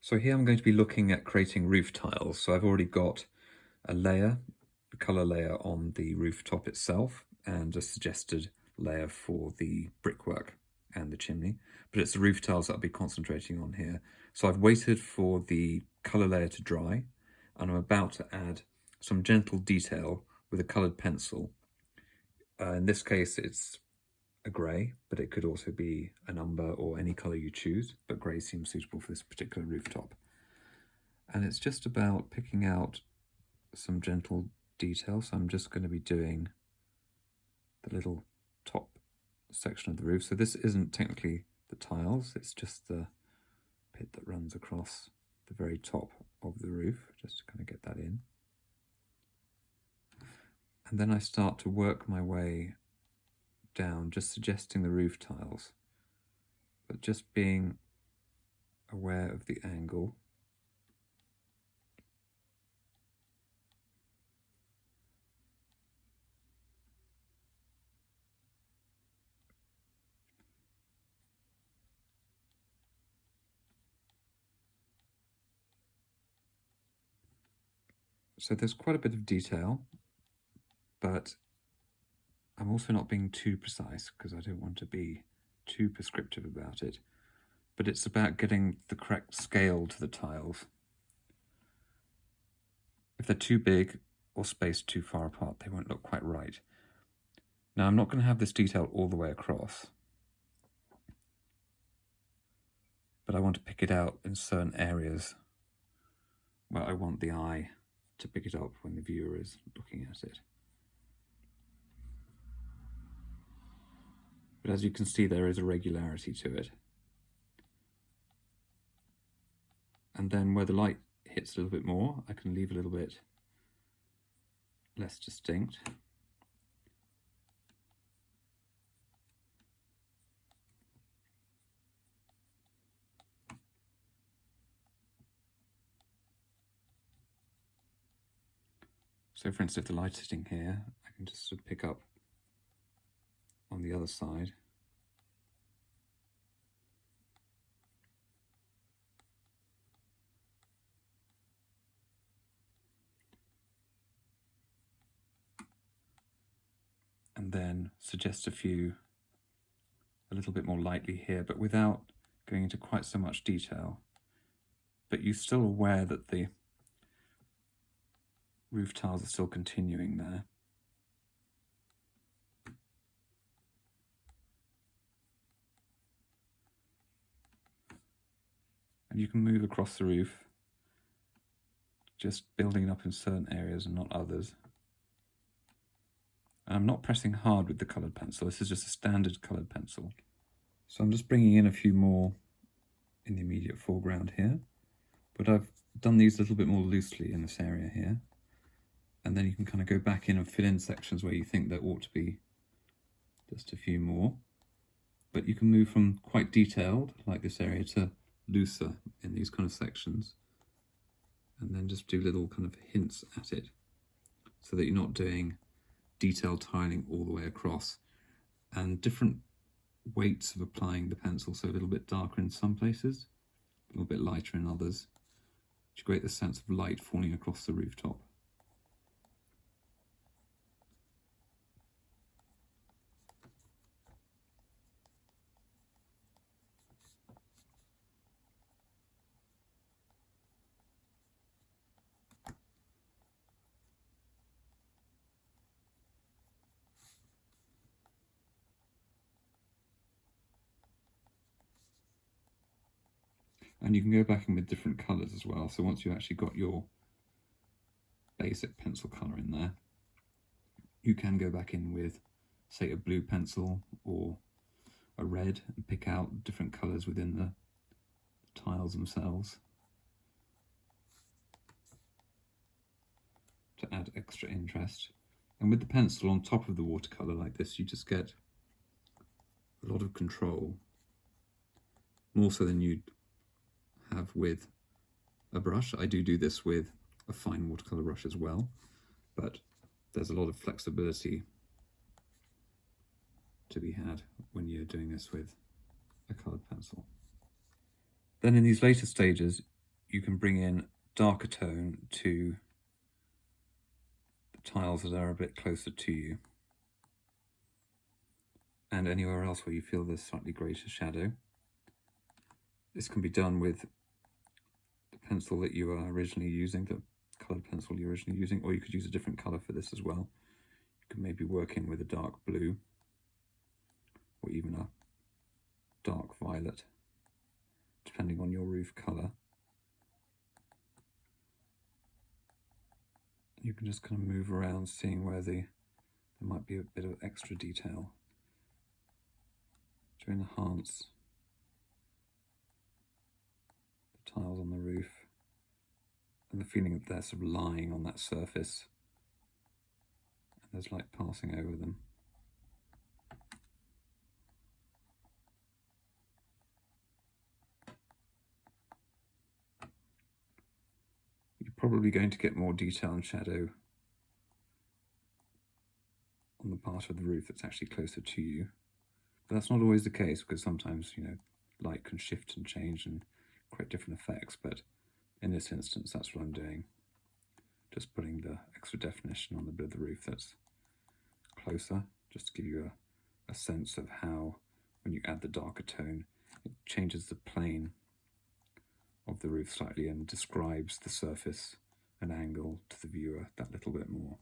So here I'm going to be looking at creating roof tiles. So I've already got a layer, a colour layer on the rooftop itself, and a suggested layer for the brickwork and the chimney. But it's the roof tiles that I'll be concentrating on here. So I've waited for the colour layer to dry, and I'm about to add some gentle detail with a coloured pencil. In this case, it's a grey, but it could also be an umber or any colour you choose, but grey seems suitable for this particular rooftop. And it's just about picking out some gentle detail. So I'm just going to be doing the little top section of the roof. So this isn't technically the tiles, it's just the pit that runs across the very top of the roof, just to kind of get that in. And then I start to work my way down, just suggesting the roof tiles, but just being aware of the angle. So there's quite a bit of detail, but I'm also not being too precise because I don't want to be too prescriptive about it. But it's about getting the correct scale to the tiles. If they're too big or spaced too far apart, they won't look quite right. Now I'm not going to have this detail all the way across, but I want to pick it out in certain areas where I want the eye to pick it up when the viewer is looking at it. But as you can see, there is a regularity to it. And then where the light hits a little bit more, I can leave a little bit less distinct. So for instance, if the light's hitting here, I can just sort of pick up on the other side. And then suggest a little bit more lightly here, but without going into quite so much detail. But you're still aware that the roof tiles are still continuing there. And you can move across the roof, just building it up in certain areas and not others. And I'm not pressing hard with the coloured pencil, this is just a standard coloured pencil. So I'm just bringing in a few more in the immediate foreground here, but I've done these a little bit more loosely in this area here. And then you can kind of go back in and fill in sections where you think there ought to be just a few more. But you can move from quite detailed, like this area, to looser in these kind of sections. And then just do little kind of hints at it, so that you're not doing detailed tiling all the way across. And different weights of applying the pencil, so a little bit darker in some places, a little bit lighter in others, to create the sense of light falling across the rooftop. And you can go back in with different colours as well. So once you've actually got your basic pencil colour in there, you can go back in with, say, a blue pencil or a red and pick out different colours within the tiles themselves to add extra interest. And with the pencil on top of the watercolour like this, you just get a lot of control, more so than you'd have with a brush. I do this with a fine watercolour brush as well, but there's a lot of flexibility to be had when you're doing this with a coloured pencil. Then in these later stages, you can bring in darker tone to the tiles that are a bit closer to you, and anywhere else where you feel there's slightly greater shadow. This can be done with the pencil that you were originally using, the coloured pencil you're originally using, or you could use a different colour for this as well. You could maybe work in with a dark blue, or even a dark violet, depending on your roof colour. You can just kind of move around, seeing where there might be a bit of extra detail to enhance the tiles on the roof and the feeling that they're sort of lying on that surface and there's light passing over them. You're probably going to get more detail and shadow on the part of the roof that's actually closer to you. But that's not always the case, because sometimes, you know, light can shift and change and create different effects. But in this instance, that's what I'm doing. Just putting the extra definition on the bit of the roof that's closer, just to give you a sense of how, when you add the darker tone, it changes the plane of the roof slightly and describes the surface and angle to the viewer that little bit more.